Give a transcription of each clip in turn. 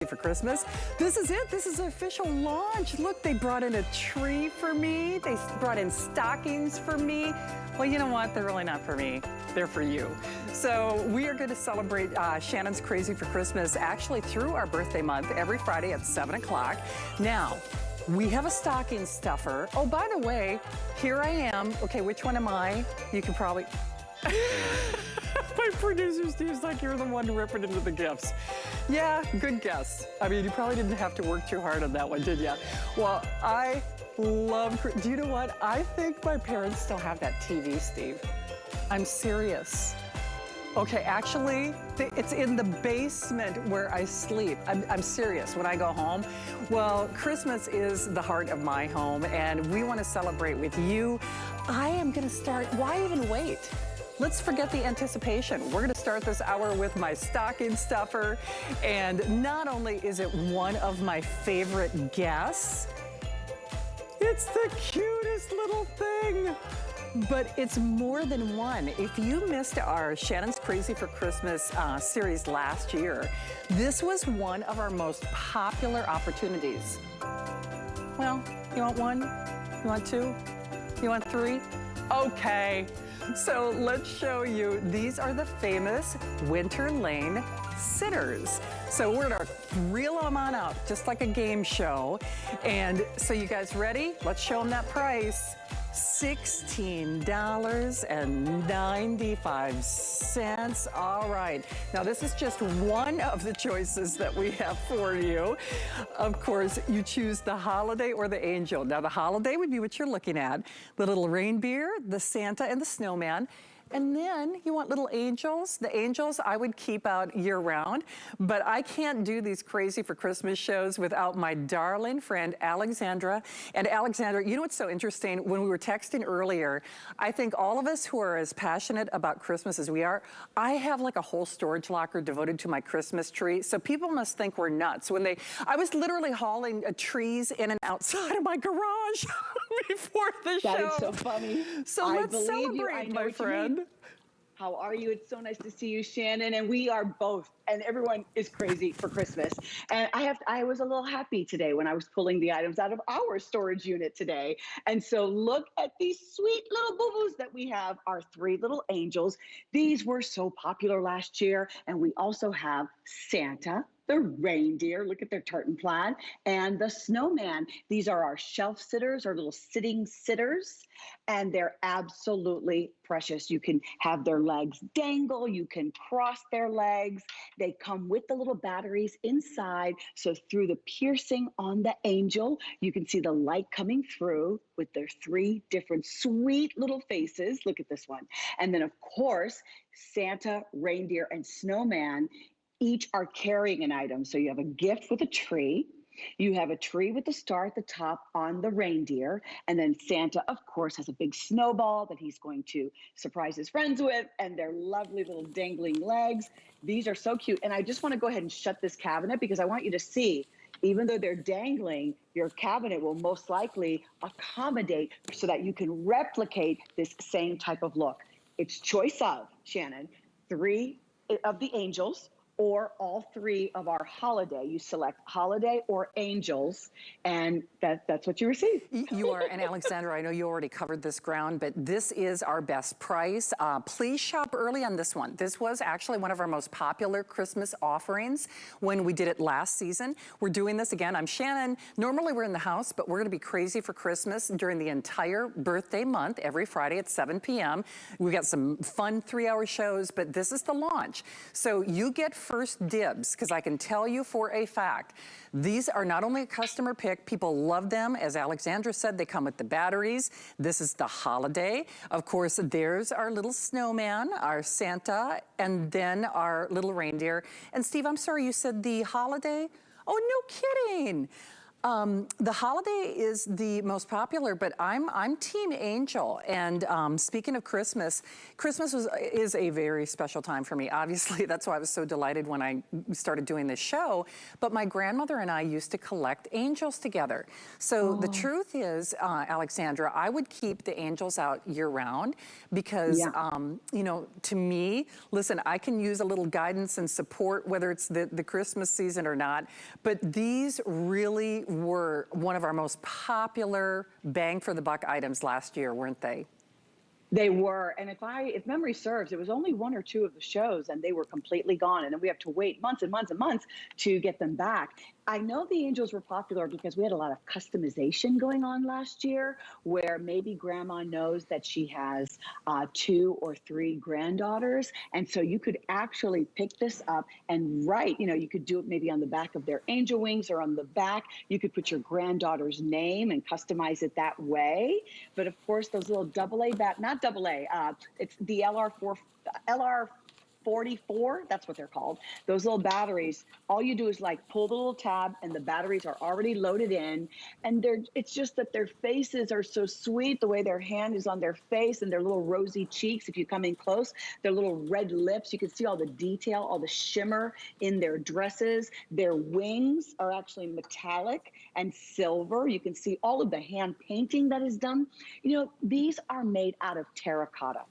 for Christmas. This is it. This is the official launch. Look, they brought in a tree for me. They brought in stockings for me. Well, you know what? They're really not for me. They're for you. So we are going to celebrate Shannon's Crazy for Christmas actually through our birthday month every Friday at 7 o'clock. Now, we have a stocking stuffer. Oh, by the way, here I am. Okay, which one am I? You can probably... My producer Steve's like, you're the one ripping into the gifts. Yeah, good guess. I mean, you probably didn't have to work too hard on that one, did you? Well, I love, do you know what? I think my parents still have that TV, Steve. I'm serious. Okay, actually, it's in the basement where I sleep. I'm serious when I go home. Well, Christmas is the heart of my home, and we want to celebrate with you. I am going to start, why even wait? Let's forget the anticipation. We're gonna start this hour with my stocking stuffer. And not only is it one of my favorite guests, it's the cutest little thing. But it's more than one. If you missed our Shannon's Crazy for Christmas series last year, this was one of our most popular opportunities. Well, you want one? You want two? You want three? Okay. So let's show you. These are the famous Winter Lane sitters. So we're gonna reel them on out, just like a game show. And so you guys ready? Let's show them that price. $16.95. All right. Now this is just one of the choices that we have for you. Of course, you choose the holiday or the angel. Now the holiday would be what you're looking at. The little reindeer, the Santa, and the snowman. And then you want little angels. The angels I would keep out year round, but I can't do these Crazy for Christmas shows without my darling friend, Alexandra. And Alexandra, you know what's so interesting? When we were texting earlier, I think all of us who are as passionate about Christmas as we are, I have like a whole storage locker devoted to my Christmas tree. So people must think we're nuts. I was literally hauling trees in and outside of my garage before the show. That is so funny. So let's celebrate, my friend. How are you? It's so nice to see you, Shannon. And we are both, and everyone is crazy for Christmas. And I was a little happy today when I was pulling the items out of our storage unit today. And so look at these sweet little boo-boos that we have, our three little angels. These were so popular last year. And we also have Santa, the reindeer, look at their tartan plaid, and the snowman. These are our shelf sitters, our little sitting sitters, and they're absolutely precious. You can have their legs dangle, you can cross their legs. They come with the little batteries inside, so through the piercing on the angel, you can see the light coming through with their three different sweet little faces. Look at this one. And then of course, Santa, reindeer, and snowman each are carrying an item. So you have a gift with a tree. You have a tree with the star at the top on the reindeer. And then Santa, of course, has a big snowball that he's going to surprise his friends with, and their lovely little dangling legs. These are so cute. And I just want to go ahead and shut this cabinet because I want you to see, even though they're dangling, your cabinet will most likely accommodate so that you can replicate this same type of look. It's choice of, Shannon, 3 of the angels, or all 3 of our holiday. You select holiday or angels, and that's what you receive. You are, and Alexandra, I know you already covered this ground, but this is our best price. Please shop early on this one. This was actually one of our most popular Christmas offerings when we did it last season. We're doing this again. I'm Shannon. Normally we're in the house, but we're gonna be crazy for Christmas during the entire birthday month, every Friday at 7 p.m. We've got some fun 3-hour shows, but this is the launch. So you get first dibs, because I can tell you for a fact, these are not only a customer pick, people love them. As Alexandra said, they come with the batteries. This is the holiday. Of course, there's our little snowman, our Santa, and then our little reindeer. And Steve, I'm sorry, you said the holiday? Oh, no kidding. The holiday is the most popular, but I'm Team Angel. And speaking of Christmas, is a very special time for me. Obviously, that's why I was so delighted when I started doing this show. But my grandmother and I used to collect angels together. So the truth is, Alexandra, I would keep the angels out year round because, you know, to me, listen, I can use a little guidance and support, whether it's the Christmas season or not. But these really were one of our most popular bang for the buck items last year, weren't they? They were, and if memory serves, it was only one or two of the shows and they were completely gone. And then we have to wait months and months and months to get them back. I know the angels were popular because we had a lot of customization going on last year, where maybe grandma knows that she has 2 or 3 granddaughters. And so you could actually pick this up and write, you know, you could do it maybe on the back of their angel wings or on the back. You could put your granddaughter's name and customize it that way. But of course, those little not AA, it's the LR44, that's what they're called. Those little batteries, all you do is like pull the little tab and the batteries are already loaded in. And it's just that their faces are so sweet, the way their hand is on their face and their little rosy cheeks. If you come in close, their little red lips, you can see all the detail, all the shimmer in their dresses. Their wings are actually metallic and silver. You can see all of the hand painting that is done. You know, these are made out of terracotta.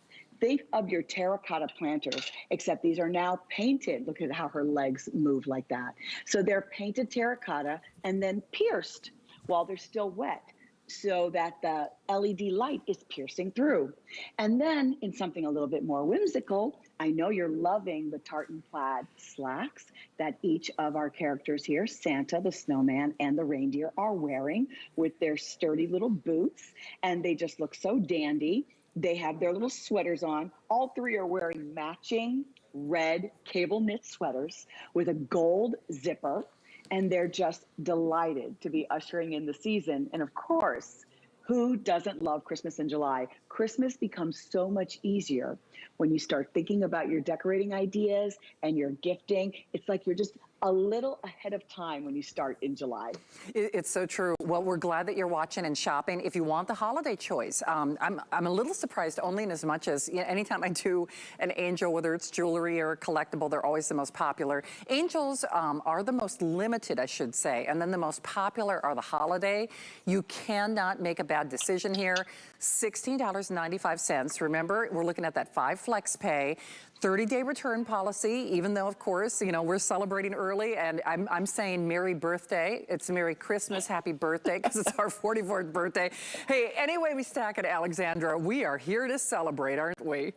Think of your terracotta planters, except these are now painted. Look at how her legs move like that. So they're painted terracotta and then pierced while they're still wet, so that the LED light is piercing through. And then in something a little bit more whimsical, I know you're loving the tartan plaid slacks that each of our characters here, Santa, the snowman, and the reindeer, are wearing with their sturdy little boots. And they just look so dandy. They have their little sweaters on. All 3 are wearing matching red cable knit sweaters with a gold zipper. And they're just delighted to be ushering in the season. And of course, who doesn't love Christmas in July? Christmas becomes so much easier when you start thinking about your decorating ideas and your gifting. It's like you're just a little ahead of time when you start in July. It's so true. Well, we're glad that you're watching and shopping. If you want the holiday choice, I'm a little surprised only in as much as, you know, anytime I do an angel, whether it's jewelry or a collectible, they're always the most popular. Angels are the most limited, I should say, and then the most popular are the holiday. You cannot make a bad decision here. $16.95. Remember, we're looking at that 5 flex pay. 30-day return policy, even though, of course, you know, we're celebrating early, and I'm saying Merry birthday. It's Merry Christmas, Happy birthday, because it's our 44th birthday. Hey, anyway we stack it, Alexandra, we are here to celebrate, aren't we?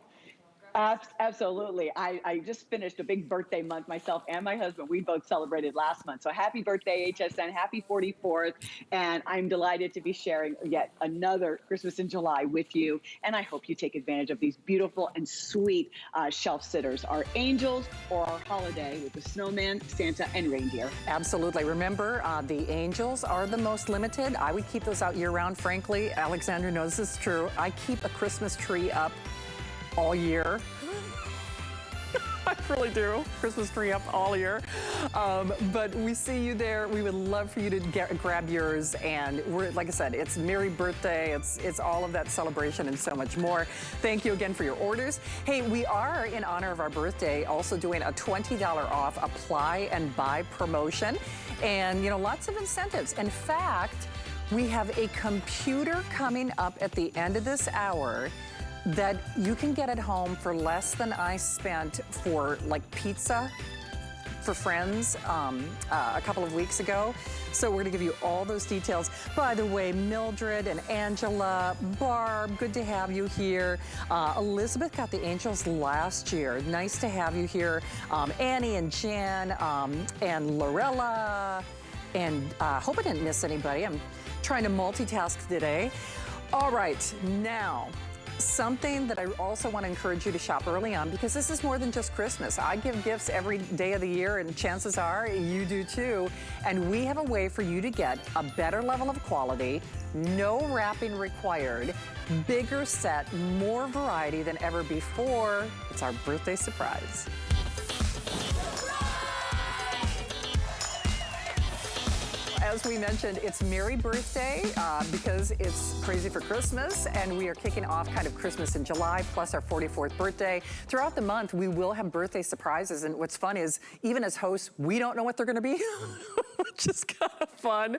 Absolutely. I just finished a big birthday month myself and my husband. We both celebrated last month. So happy birthday, HSN. Happy 44th. And I'm delighted to be sharing yet another Christmas in July with you. And I hope you take advantage of these beautiful and sweet shelf sitters, our angels or our holiday with the snowman, Santa, and reindeer. Absolutely. Remember, the angels are the most limited. I would keep those out year round, frankly. Alexandra knows this is true. I keep a Christmas tree up all year. I really do. Christmas tree up all year. But we see you there. We would love for you to grab yours. And we're, like I said, it's Merry birthday. It's all of that celebration and so much more. Thank you again for your orders. Hey, we are, in honor of our birthday, also doing a $20 off apply and buy promotion. And, you know, lots of incentives. In fact, we have a computer coming up at the end of this hour that you can get at home for less than I spent for like pizza for friends a couple of weeks ago. So we're gonna give you all those details. By the way, Mildred and Angela, Barb, good to have you here. Elizabeth got the angels last year. Nice to have you here. Annie and Jan and Lorella, and hope I didn't miss anybody. I'm trying to multitask today. All right, now, something that I also want to encourage you to shop early on, because this is more than just Christmas. I give gifts every day of the year, and chances are you do too. And we have a way for you to get a better level of quality, no wrapping required, bigger set, more variety than ever before. It's our birthday surprise. as we mentioned, it's Merry Birthday because it's Crazy for Christmas, and we are kicking off kind of Christmas in July, plus our 44th birthday. Throughout the month, we will have birthday surprises, and what's fun is, even as hosts, we don't know what they're gonna be, which is kind of fun.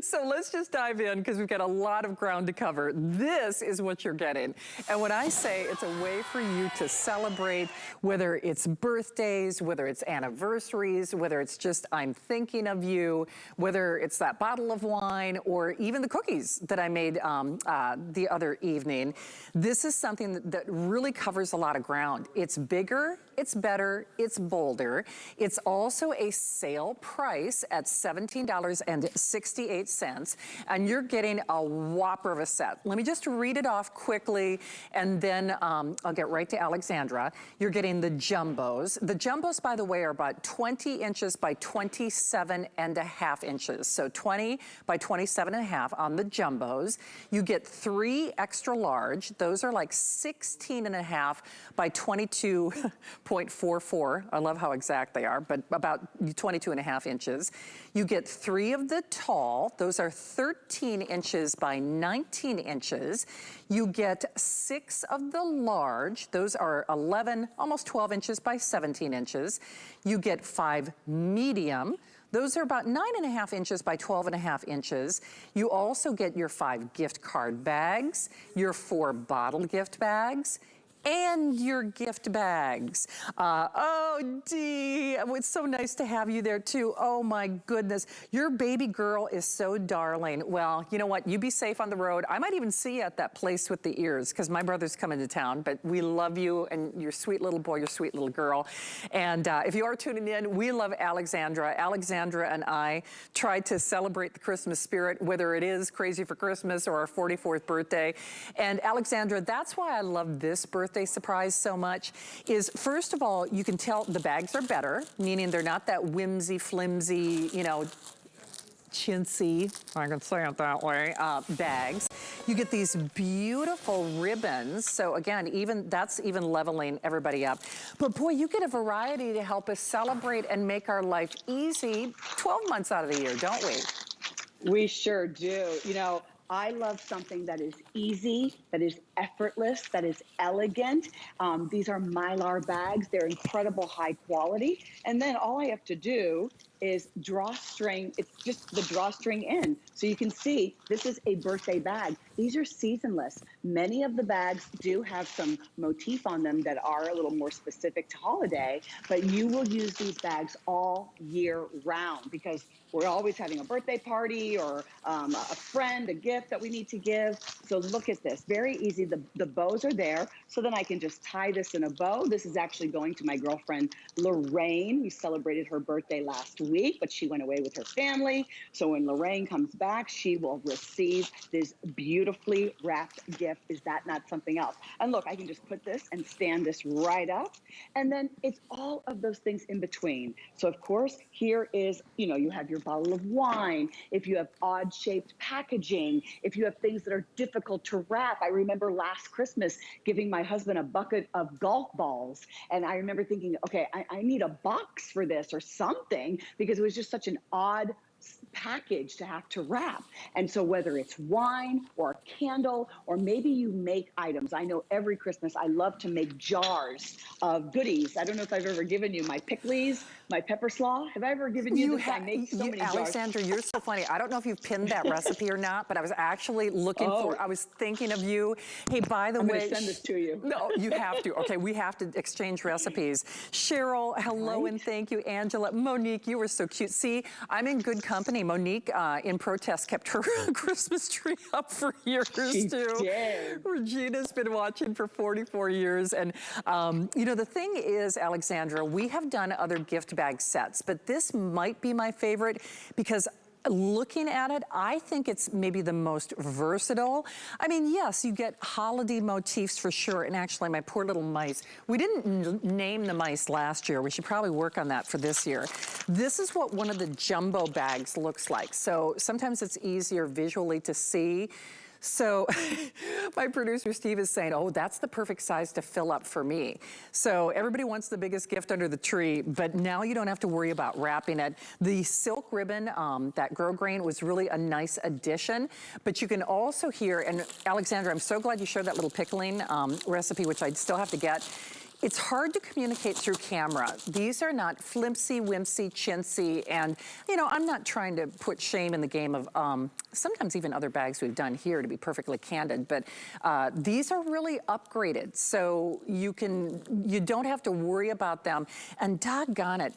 So let's just dive in, because we've got a lot of ground to cover. This is what you're getting. And when I say it's a way for you to celebrate, whether it's birthdays, whether it's anniversaries, whether it's just I'm thinking of you, whether it's that bottle of wine, or even the cookies that I made the other evening, this is something that really covers a lot of ground. It's bigger, it's better, it's bolder. It's also a sale price at $17.68, and you're getting a whopper of a set. Let me just read it off quickly, and then I'll get right to Alexandra. You're getting the jumbos. The jumbos, by the way, are about 20 inches by 27.5 inches. So 20 by 27.5 on the jumbos. You get 3 extra large. Those are like 16.5 by 22.44. I love how exact they are, but about 22.5 inches. You get 3 of the tall. Those are 13 inches by 19 inches. You get 6 of the large. Those are 11, almost 12 inches by 17 inches. You get 5 medium. Those are about 9.5 inches by 12.5 inches. You also get your 5 gift card bags, your 4 bottle gift bags, and your gift bags. Oh, Dee, it's so nice to have you there too. Oh my goodness, your baby girl is so darling. Well, you know what, you be safe on the road. I might even see you at that place with the ears, because my brother's coming to town, but we love you and your sweet little boy, your sweet little girl. And if you are tuning in, we love Alexandra. Alexandra and I tried to celebrate the Christmas spirit, whether it is Crazy for Christmas or our 44th birthday. And Alexandra, that's why I love this birthday surprise so much, is first of all, you can tell the bags are better, meaning they're not that whimsy, flimsy, you know, chintzy, if I can say it that way, bags. You get these beautiful ribbons. So again, that's even leveling everybody up. But boy, you get a variety to help us celebrate and make our life easy 12 months out of the year, don't we? We sure do. You know, I love something that is easy, that is effortless, that is elegant. These are Mylar bags. They're incredible high quality. And then all I have to do is drawstring. It's just the drawstring in. So you can see this is a birthday bag. These are seasonless. Many of the bags do have some motif on them that are a little more specific to holiday, but you will use these bags all year round, because we're always having a birthday party or a friend, a gift that we need to give. So look at this, very easy. The bows are there. So then I can just tie this in a bow. This is actually going to my girlfriend, Lorraine, who celebrated her birthday last week, but she went away with her family. So when Lorraine comes back, she will receive this beautifully wrapped gift. Is that not something else? And look, I can just put this and stand this right up. And then it's all of those things in between. So of course, here is, you know, you have your bottle of wine. If you have odd shaped packaging, if you have things that are difficult to wrap. I remember last Christmas giving my husband a bucket of golf balls. And I remember thinking, okay, I need a box for this or something, because it was just such an odd package to have to wrap. And so whether it's wine or a candle, or maybe you make items. I know every Christmas I love to make jars of goodies. I don't know if I've ever given you my pickles, my pepper slaw. Have I ever given you this? I make so many jars. Alexandra, you're so funny. I don't know if you've pinned that recipe or not, but I was actually looking for, I was thinking of you. Hey, by the way. I'm going to send this to you. No, you have to. Okay, we have to exchange recipes. Cheryl, hello, and thank you. Angela, Monique, you were so cute. See, I'm in good company. Monique, in protest, kept her Christmas tree up for years, she too. Did. Regina's been watching for 44 years. And, you know, the thing is, Alexandra, we have done other gift bag sets, but this might be my favorite, because looking at it, I think it's maybe the most versatile. I mean, yes, you get holiday motifs for sure. And actually, my poor little mice, we didn't name the mice last year. We should probably work on that for this year. This is what one of the jumbo bags looks like. So sometimes it's easier visually to see. So my producer Steve is saying, oh, that's the perfect size to fill up for me. So everybody wants the biggest gift under the tree, but now you don't have to worry about wrapping it. The silk ribbon, that Grow Grain, was really a nice addition, but you can also hear, and Alexandra, I'm so glad you showed that little pickling recipe, which I still have to get. It's hard to communicate through camera. These are not flimsy, whimsy, chintzy, and you know, I'm not trying to put shame in the game of sometimes even other bags we've done here, to be perfectly candid, but these are really upgraded. So you don't have to worry about them, and doggone it,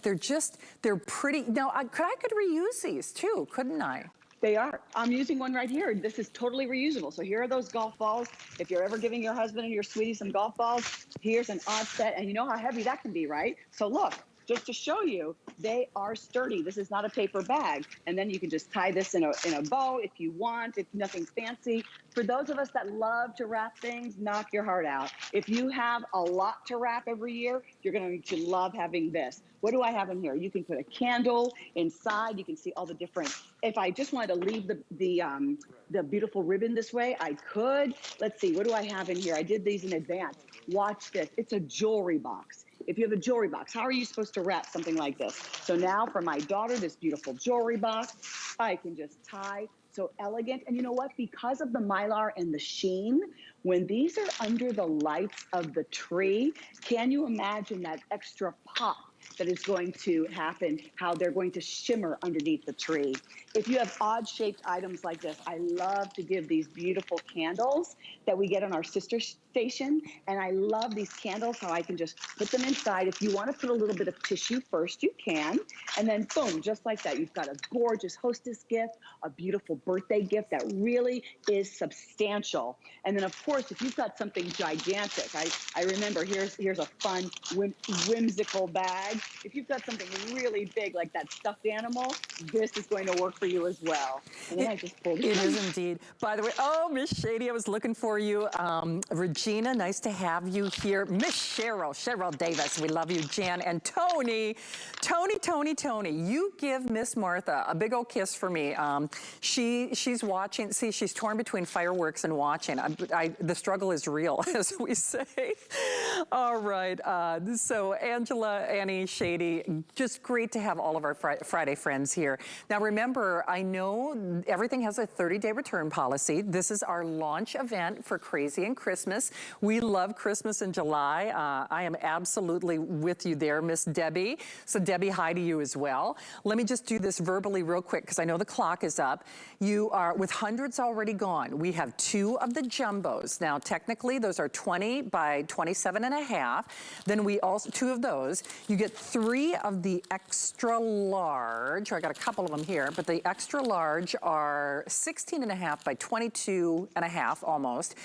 they're pretty. Now, I could reuse these too, couldn't I? They are. I'm using one right here. This is totally reusable. So here are those golf balls. If you're ever giving your husband and your sweetie some golf balls, here's an odd set. And you know how heavy that can be, right? So look, just to show you, they are sturdy. This is not a paper bag. And then you can just tie this in a bow if you want. It's nothing fancy. For those of us that love to wrap things, knock your heart out. If you have a lot to wrap every year, you're going to love having this. What do I have in here? You can put a candle inside. You can see all the different. If I just wanted to leave the beautiful ribbon this way, I could. Let's see, what do I have in here? I did these in advance. Watch this. It's a jewelry box. If you have a jewelry box, how are you supposed to wrap something like this? So now for my daughter, this beautiful jewelry box, I can just tie. So elegant. And you know what? Because of the Mylar and the sheen, when these are under the lights of the tree, can you imagine that extra pop that is going to happen, how they're going to shimmer underneath the tree? If you have odd shaped items like this, I love to give these beautiful candles that we get on our sister station. And I love these candles, how I can just put them inside. If you want to put a little bit of tissue first, you can. And then boom, just like that, you've got a gorgeous hostess gift, a beautiful birthday gift that really is substantial. And then of course, if you've got something gigantic, I remember here's a fun, whimsical bag. If you've got something really big like that stuffed animal, this is going to work for you as well. And then I just pulled it. It is indeed. By the way, oh, Miss Shady, I was looking for you. Regina, nice to have you here. Miss Cheryl Davis, we love you. Jan and Tony, you give Miss Martha a big old kiss for me. She's watching. See, she's torn between fireworks and watching. The struggle is real, as we say. All right. So Angela, Annie, Shady, just great to have all of our Friday friends here. Now remember, I know everything has a 30-day return policy. This is our launch event for Crazy and Christmas. We love Christmas in July. I am absolutely with you there, Miss Debbie. So Debbie, hi to you as well. Let me just do this verbally real quick because I know the clock is up. You are, with hundreds already gone, we have 2 of the jumbos. Now technically those are 20 by 27 and a half. Then we also, 2 of those. You get 3 of the extra large. I got a couple of them here, but the extra large are 16 and a half by 22 and a half almost.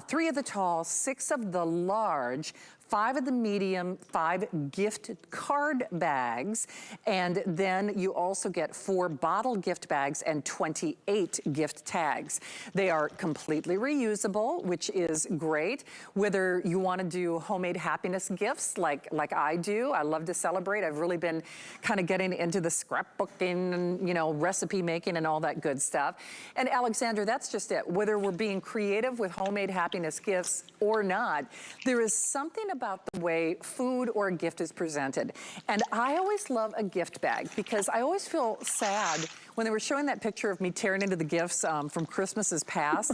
3 of the tall, 6 of the large, 5 of the medium, 5 gift card bags, and then you also get 4 bottle gift bags and 28 gift tags. They are completely reusable, which is great. Whether you want to do homemade happiness gifts like I do, I love to celebrate. I've really been kind of getting into the scrapbooking and, you know, recipe making and all that good stuff. And Alexandra, that's just it. Whether we're being creative with homemade happiness gifts or not, there is something about the way food or a gift is presented. And I always love a gift bag because I always feel sad when they were showing that picture of me tearing into the gifts from Christmases past.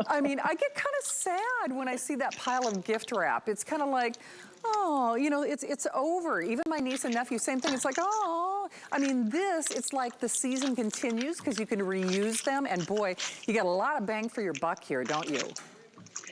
I mean, I get kind of sad when I see that pile of gift wrap. It's kind of like, oh, you know, it's over. Even my niece and nephew, same thing. It's like, oh, I mean, it's like the season continues because you can reuse them. And boy, you get a lot of bang for your buck here, don't you?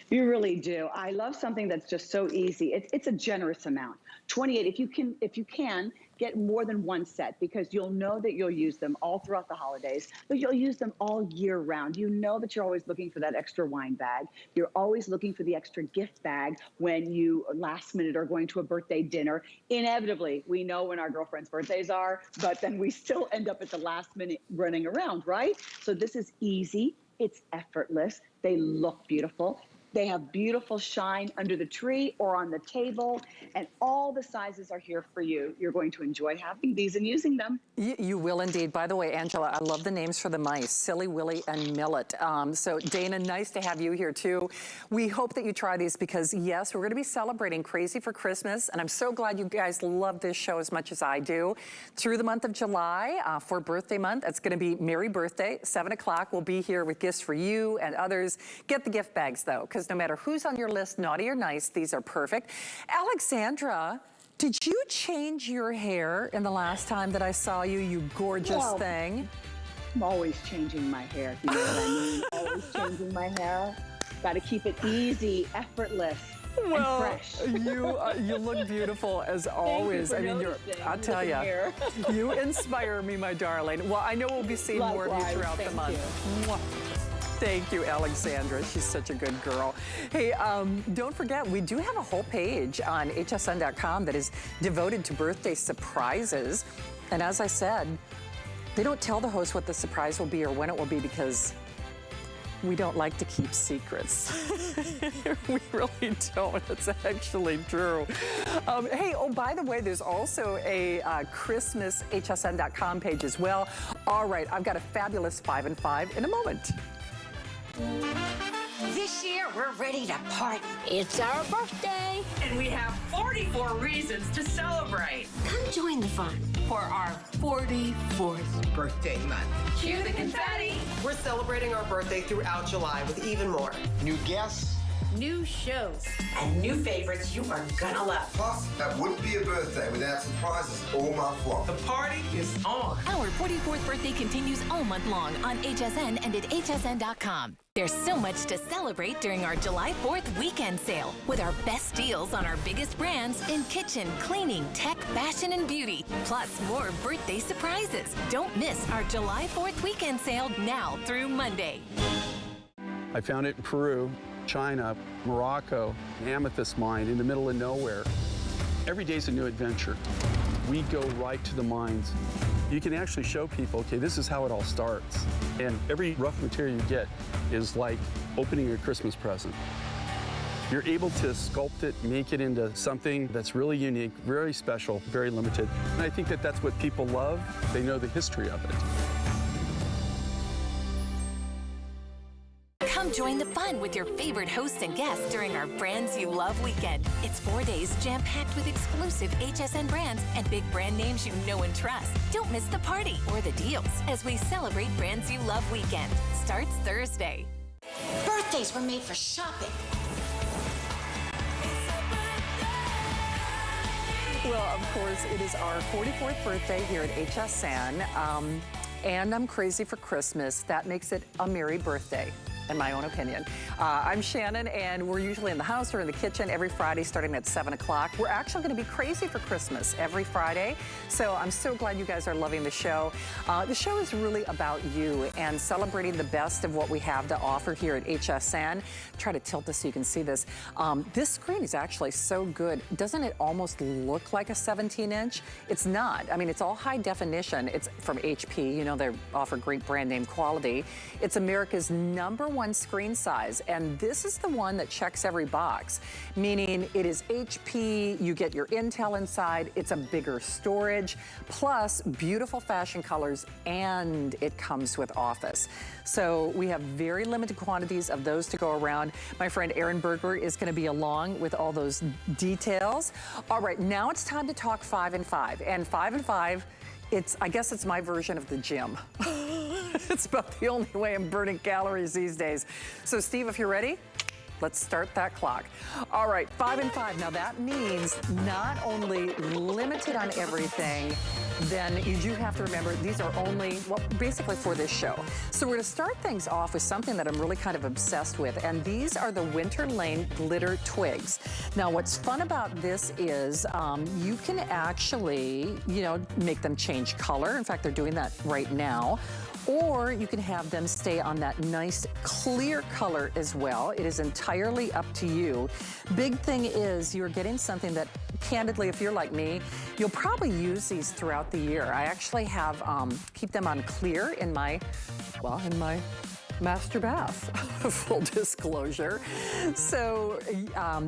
You really do. I love something that's just so easy. It's a generous amount. 28, if you can, get more than 1 set because you'll know that you'll use them all throughout the holidays, but you'll use them all year round. You know that you're always looking for that extra wine bag. You're always looking for the extra gift bag when you last minute are going to a birthday dinner. Inevitably, we know when our girlfriends' birthdays are, but then we still end up at the last minute running around, right? So this is easy. It's effortless. They look beautiful. They have beautiful shine under the tree or on the table, and all the sizes are here for you. You're going to enjoy having these and using them. You will indeed. By the way, Angela, I love the names for the mice, Silly, Willy, and Millet. So Dana, nice to have you here too. We hope that you try these because yes, we're gonna be celebrating Crazy for Christmas, and I'm so glad you guys love this show as much as I do. Through the month of July, for birthday month, it's gonna be Merry Birthday, 7 o'clock. We'll be here with gifts for you and others. Get the gift bags though, because no matter who's on your list, naughty or nice, these are perfect. Alexandra, did you change your hair in the last time that I saw you, you gorgeous thing? I'm always changing my hair, you know what I mean? Always changing my hair. Got to keep it easy, effortless, and fresh. You look beautiful as always. Thank you for I mean, I'll tell you, you inspire me, my darling. Well, I know we'll be seeing more of you throughout the month. Mwah. Thank you, Alexandra. She's such a good girl. Hey, don't forget, we do have a whole page on hsn.com that is devoted to birthday surprises. And as I said, they don't tell the host what the surprise will be or when it will be because we don't like to keep secrets. We really don't. It's actually true. Hey, oh, by the way, there's also a Christmas hsn.com page as well. All right, I've got a fabulous 5 and 5 in a moment. This year, we're ready to party. It's our birthday. And we have 44 reasons to celebrate. Come join the fun For our 44th birthday month. Cue the confetti. We're celebrating our birthday throughout July with even more. New guests. New shows. And new favorites you are gonna love. Plus, that wouldn't be a birthday without surprises all month long. The party is on. Our 44th birthday continues all month long on HSN and at hsn.com. There's so much to celebrate during our July 4th weekend sale with our best deals on our biggest brands in kitchen, cleaning, tech, fashion, and beauty, plus more birthday surprises. Don't miss our July 4th weekend sale now through Monday. I found it in Peru, China, Morocco, an amethyst mine in the middle of nowhere. Every day's a new adventure. We go right to the mines. You can actually show people, okay, this is how it all starts. And every rough material you get is like opening a Christmas present. You're able to sculpt it, make it into something that's really unique, very special, very limited. And I think that that's what people love. They know the history of it. Come join the fun with your favorite hosts and guests during our Brands You Love weekend. It's 4 days jam-packed with exclusive HSN brands and big brand names you know and trust. Don't miss the party or the deals as we celebrate Brands You Love weekend. Starts Thursday. Birthdays were made for shopping. Well, of course, it is our 44th birthday here at HSN, and I'm crazy for Christmas. That makes it a merry birthday, in my own opinion. I'm Shannon, and we're usually in the house or in the kitchen every Friday starting at 7 o'clock. We're actually gonna be crazy for Christmas every Friday, so I'm so glad you guys are loving the show. The show is really about you and celebrating the best of what we have to offer here at HSN. Try to tilt this so you can see this. This screen is actually so good. Doesn't it almost look like a 17-inch? It's not. I mean, it's all high definition. It's from HP. You know, they offer great brand name quality. It's America's #1 screen size, and this is the one that checks every box, meaning it is HP, you get your Intel inside, it's a bigger storage, plus beautiful fashion colors, and it comes with Office. So we have very limited quantities of those to go around. My friend Aaron Berger is gonna be along with all those details. All right, now it's time to talk 5 and 5, and 5 and 5, I guess it's my version of the gym. It's about the only way I'm burning calories these days. So Steve, if you're ready, let's start that clock. All right, 5 and 5. Now that means not only limited on everything, then you do have to remember these are only, well, basically for this show. So we're gonna start things off with something that I'm really kind of obsessed with, and these are the Winter Lane glitter twigs. Now what's fun about this is you can actually, you know, make them change color. In fact, they're doing that right now. Or you can have them stay on that nice clear color as well. It is entirely up to you. Big thing is you're getting something that, candidly, if you're like me, you'll probably use these throughout the year. I actually have, keep them on clear in my, well, in my master bath, full disclosure. So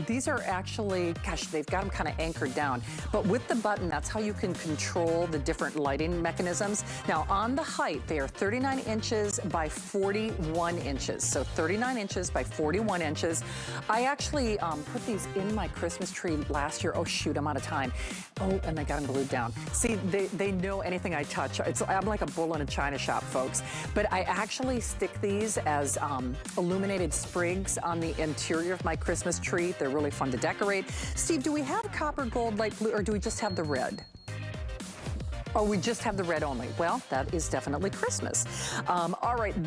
these are actually, gosh, they've got them kind of anchored down. But with the button, that's how you can control the different lighting mechanisms. Now on the height, they are 39 inches by 41 inches. So 39 inches by 41 inches. I actually put these in my Christmas tree last year. Oh shoot, I'm out of time. Oh, and I got them glued down. See, they know anything I touch. I'm like a bull in a china shop, folks. But I actually stick these as illuminated sprigs on the interior of my Christmas tree. They're really fun to decorate. Steve, do we have copper, gold, light blue, or do we just have the red? Oh, we just have the red only. Well, that is definitely Christmas. All right,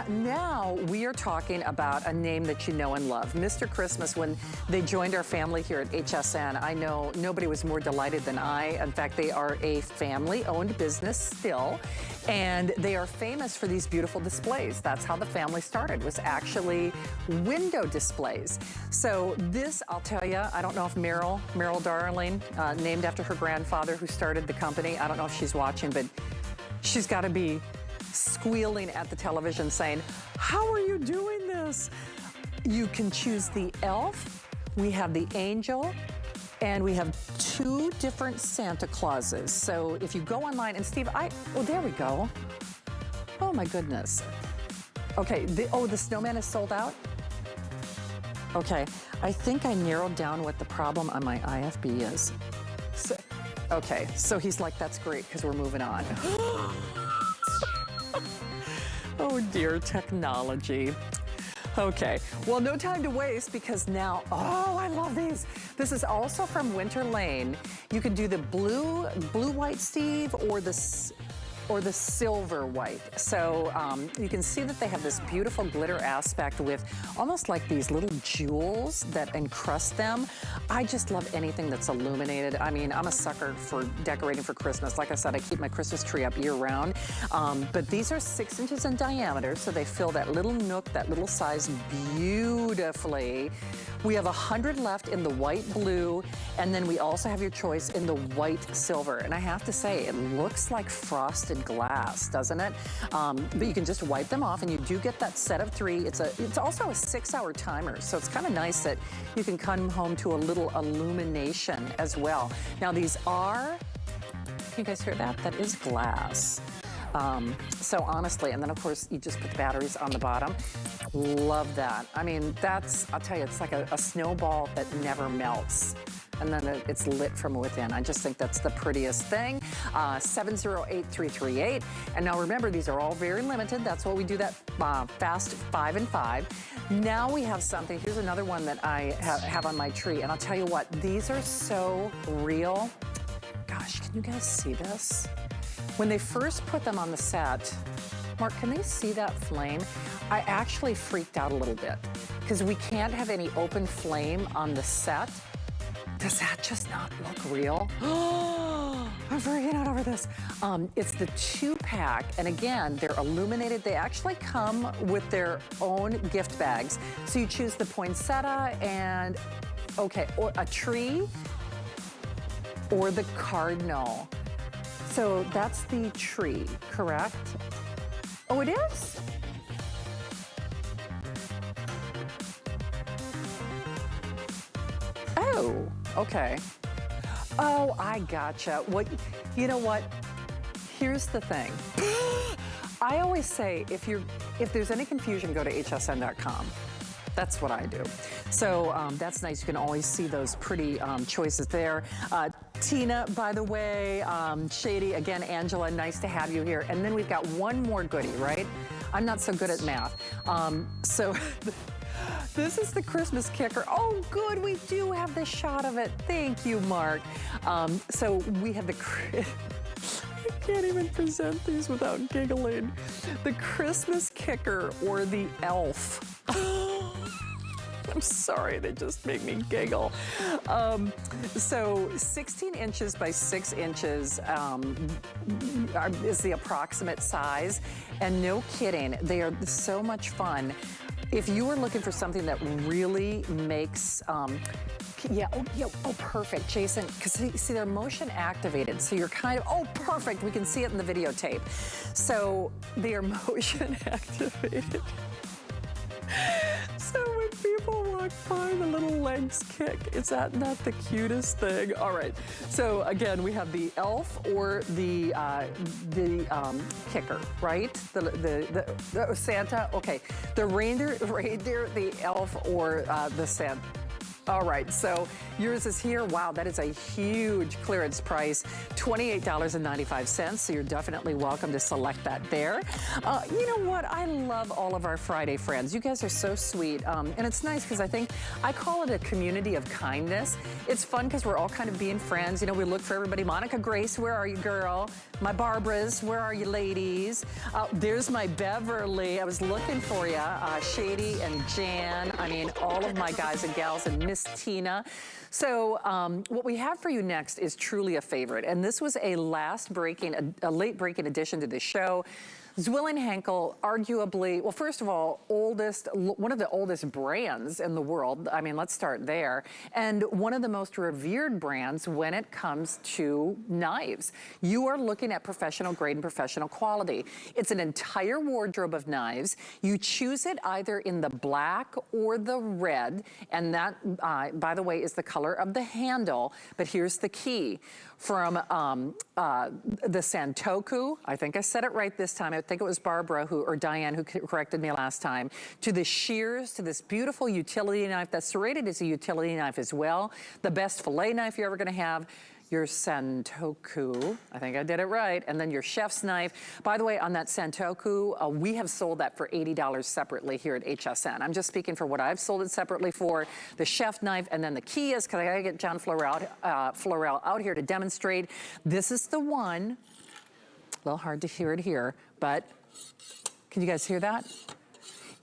now we are talking about a name that you know and love. Mr. Christmas, when they joined our family here at HSN, I know nobody was more delighted than I. In fact, they are a family-owned business still, and they are famous for these beautiful displays. That's how the family started, was actually window displays. So this, I'll tell you, I don't know if Merrill Darling, named after her grandfather who started the company, I don't know if she's watching, but she's got to be squealing at the television saying, how are you doing this? You can choose the elf, we have the angel, and we have 2 different Santa Clauses. So if you go online, and Steve, oh, there we go. Oh my goodness. Okay, the snowman is sold out? Okay, I think I narrowed down what the problem on my IFB is. Okay, so he's like, that's great, because we're moving on. Oh dear, technology. Okay, well, no time to waste, because now, oh, I love these. This is also from Winter Lane. You can do the blue white, Steve, or the silver white. So you can see that they have this beautiful glitter aspect with almost like these little jewels that encrust them. I just love anything that's illuminated. I mean, I'm a sucker for decorating for Christmas. Like I said, I keep my Christmas tree up year round. But these are 6 inches in diameter, so they fill that little nook, that little size beautifully. We have 100 left in the white blue, and then we also have your choice in the white silver. And I have to say, it looks like frosted glass, doesn't it? But you can just wipe them off, and you do get that set of 3. It's also a 6-hour timer, so it's kind of nice that you can come home to a little illumination as well. Now these are, can you guys hear that? That is glass. So honestly, and then of course you just put the batteries on the bottom. Love that. I mean, I'll tell you, it's like a snowball that never melts. And then it's lit from within. I just think that's the prettiest thing. 708-338. And now remember, these are all very limited. That's why we do that fast 5 and 5. Now we have something. Here's another one that I have on my tree. And I'll tell you what, these are so real. Gosh, can you guys see this? When they first put them on the set, Mark, can they see that flame? I actually freaked out a little bit because we can't have any open flame on the set. Does that just not look real? Oh, I'm freaking out over this. It's the 2-pack, and again, they're illuminated. They actually come with their own gift bags. So you choose the poinsettia and, okay, or a tree or the cardinal. So that's the tree, correct? Oh, it is? Oh, okay. Oh, I gotcha. You know what? Here's the thing. I always say, if there's any confusion, go to hsn.com. That's what I do. So that's nice. You can always see those pretty choices there. Tina, by the way, Shady, again, Angela, nice to have you here. And then we've got one more goodie, right? I'm not so good at math. So this is the Christmas kicker. Oh, good, we do have the shot of it. Thank you, Mark. So we have the... I can't even present these without giggling. The Christmas kicker or the elf. I'm sorry, they just make me giggle. So 16 inches by 6 inches is the approximate size. And no kidding, they are so much fun. If you are looking for something that really makes Yeah, oh, perfect, Jason, because see, they're motion activated, so you're kind of, oh, perfect, we can see it in the videotape. So they are motion activated. So when people walk by, the little legs kick. Is that not the cutest thing? All right. So again, we have the elf or the kicker, right? The Santa. Okay. The reindeer, the elf, or the Santa. All right, so yours is here. Wow, that is a huge clearance price, $28.95. So you're definitely welcome to select that there. You know what? I love all of our Friday friends. You guys are so sweet. And it's nice because I call it a community of kindness. It's fun because we're all kind of being friends. You know, we look for everybody. Monica Grace, where are you, girl? My Barbaras, where are you, ladies? There's my Beverly. I was looking for you. Shady and Jan. I mean, all of my guys and gals, and Miss Tina. So what we have for you next is truly a favorite. And this was a late breaking addition to the show. Zwilling Henkel, arguably, well, first of all, one of the oldest brands in the world. I mean, let's start there. And one of the most revered brands when it comes to knives. You are looking at professional grade and professional quality. It's an entire wardrobe of knives. You choose it either in the black or the red. And that, by the way, is the color of the handle. But here's the key. From the Santoku, I think I said it right this time. I think it was Barbara or Diane who corrected me last time, to the shears, to this beautiful utility knife that's rated as a utility knife as well. The best fillet knife you're ever gonna have. Your Santoku, I think I did it right, and then your chef's knife. By the way, on that Santoku, we have sold that for $80 separately here at HSN. I'm just speaking for what I've sold it separately for, the chef knife, and then the key is, because I gotta get John Florell out here to demonstrate. This is the one, a little hard to hear it here, but can you guys hear that?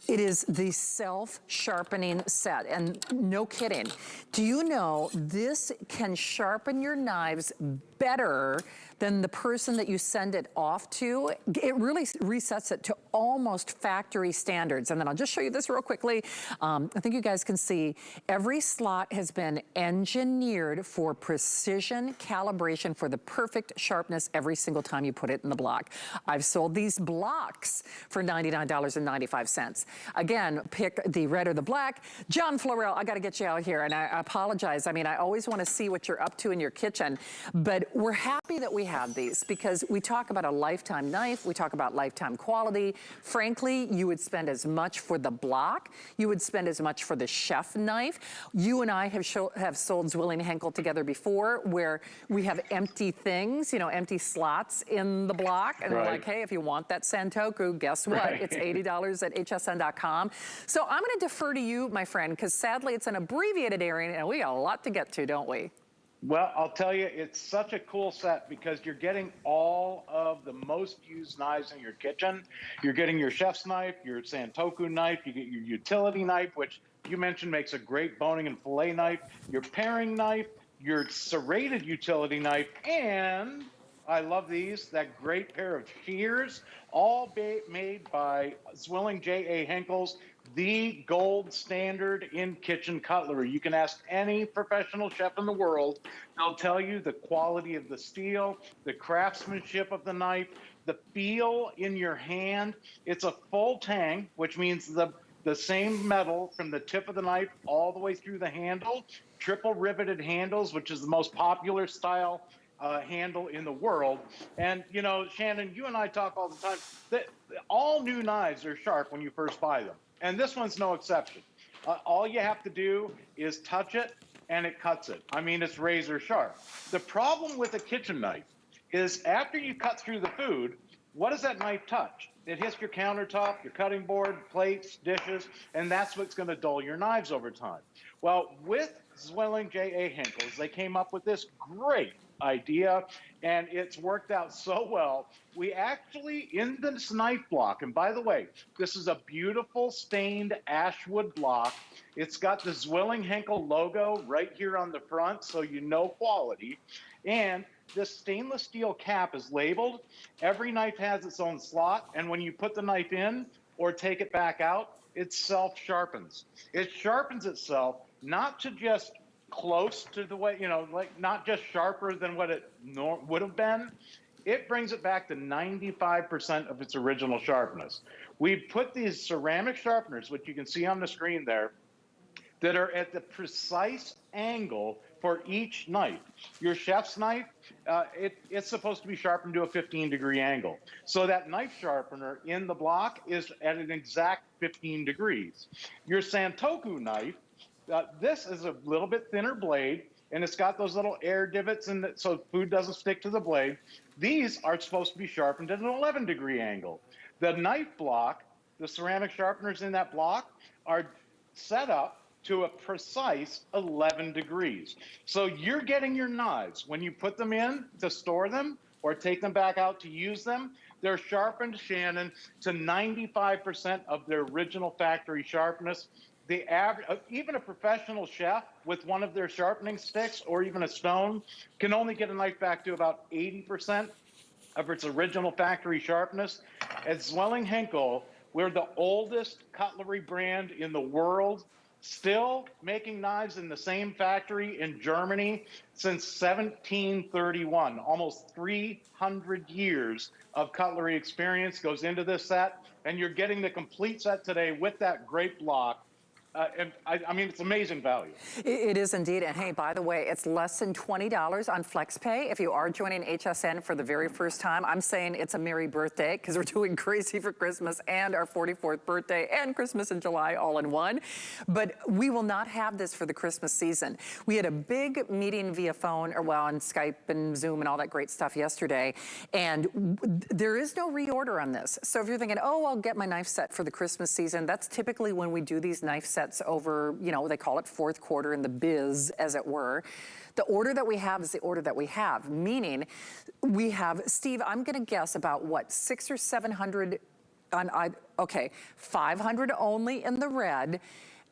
It is the self-sharpening set, and no kidding. Do you know this can sharpen your knives better than the person that you send it off to? It really resets it to almost factory standards. And then I'll just show you this real quickly. I think you guys can see every slot has been engineered for precision calibration for the perfect sharpness every single time you put it in the block. I've sold these blocks for $99.95. Again, pick the red or the black. John Florell, I gotta get you out here, and I apologize. I mean, I always wanna see what you're up to in your kitchen, but we're happy that we have these because we talk about a lifetime knife, we talk about lifetime quality. Frankly, you would spend as much for the block, you would spend as much for the chef knife. You and I have sold Zwilling Henkel together before, where we have empty things, you know, empty slots in the block, and we're like, hey, if you want that Santoku, guess what? It's $80 at hsn.com. So I'm gonna defer to you, my friend, because sadly it's an abbreviated area, and we got a lot to get to, don't we? Well, I'll tell you, it's such a cool set because you're getting all of the most used knives in your kitchen. You're getting your chef's knife, your Santoku knife, you get your utility knife, which you mentioned makes a great boning and fillet knife, your paring knife, your serrated utility knife, and I love these, that great pair of shears, all made by Zwilling J.A. Henkel's, the gold standard in kitchen cutlery. You can ask any professional chef in the world, they'll tell you the quality of the steel, the craftsmanship of the knife, the feel in your hand. It's a full tang, which means the same metal from the tip of the knife all the way through the handle, triple riveted handles, which is the most popular style handle in the world. And, you know, Shannon, you and I talk all the time that all new knives are sharp when you first buy them. And this one's no exception. All you have to do is touch it and it cuts it. I mean, it's razor sharp. The problem with a kitchen knife is after you cut through the food, what does that knife touch? It hits your countertop, your cutting board, plates, dishes, and that's what's going to dull your knives over time. Well, with Zwilling J.A. Henkel's, they came up with this great idea, and it's worked out so well. We actually, in this knife block, and by the way, this is a beautiful stained ashwood block. It's got the Zwilling Henkel logo right here on the front, so you know quality. And this stainless steel cap is labeled. Every knife has its own slot, and when you put the knife in or take it back out, it self-sharpens. It sharpens itself not to just close to the way, like not just sharper than what it would have been. It brings it back to 95% of its original sharpness. We put these ceramic sharpeners, which you can see on the screen there, that are at the precise angle for each knife. Your chef's knife, it's supposed to be sharpened to a 15-degree angle. So that knife sharpener in the block is at an exact 15 degrees. Your Santoku knife, this is a little bit thinner blade, and it's got those little air divots in it so food doesn't stick to the blade. These are supposed to be sharpened at an 11-degree angle. The knife block, the ceramic sharpeners in that block, are set up to a precise 11 degrees. So you're getting your knives, when you put them in to store them or take them back out to use them, they're sharpened, Shannon, to 95% of their original factory sharpness. The average, even a professional chef with one of their sharpening sticks or even a stone can only get a knife back to about 80% of its original factory sharpness. At Zwilling Henkel, we're the oldest cutlery brand in the world, still making knives in the same factory in Germany since 1731. Almost 300 years of cutlery experience goes into this set, and you're getting the complete set today with that great block. And I mean, it's amazing value. It is indeed. And hey, by the way, it's less than $20 on FlexPay. If you are joining HSN for the very first time, I'm saying it's a merry birthday because we're doing crazy for Christmas and our 44th birthday and Christmas in July all in one. But we will not have this for the Christmas season. We had a big meeting via phone or well on Skype and Zoom and all that great stuff yesterday. And there is no reorder on this. So if you're thinking, oh, I'll get my knife set for the Christmas season, that's typically when we do these knife sets over, they call it fourth quarter in the biz, as it were. The order that we have is the order that we have, meaning we have, Steve, I'm gonna guess about what, 600 or 700 on, okay, 500 only in the red,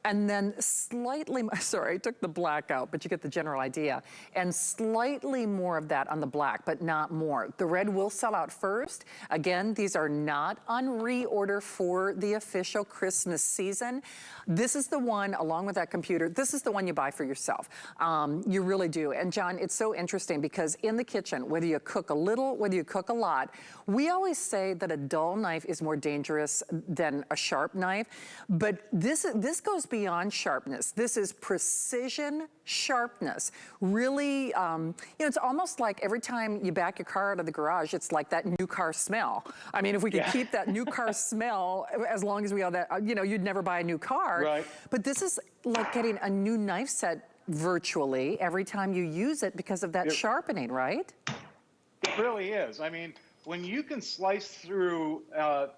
and then slightly, sorry, I took the black out, but you get the general idea, and slightly more of that on the black, but not more. The red will sell out first. Again, these are not on reorder for the official Christmas season. This is the one, along with that computer, this is the one you buy for yourself. You really do. And John, it's so interesting because in the kitchen, whether you cook a little, whether you cook a lot, we always say that a dull knife is more dangerous than a sharp knife, but this goes beyond sharpness. This is precision sharpness. Really, it's almost like every time you back your car out of the garage, it's like that new car smell. I mean, if we could keep that new car smell as long as we have that, you'd never buy a new car. Right. But this is like getting a new knife set virtually every time you use it because of that sharpening, right? It really is. I mean, when you can slice through a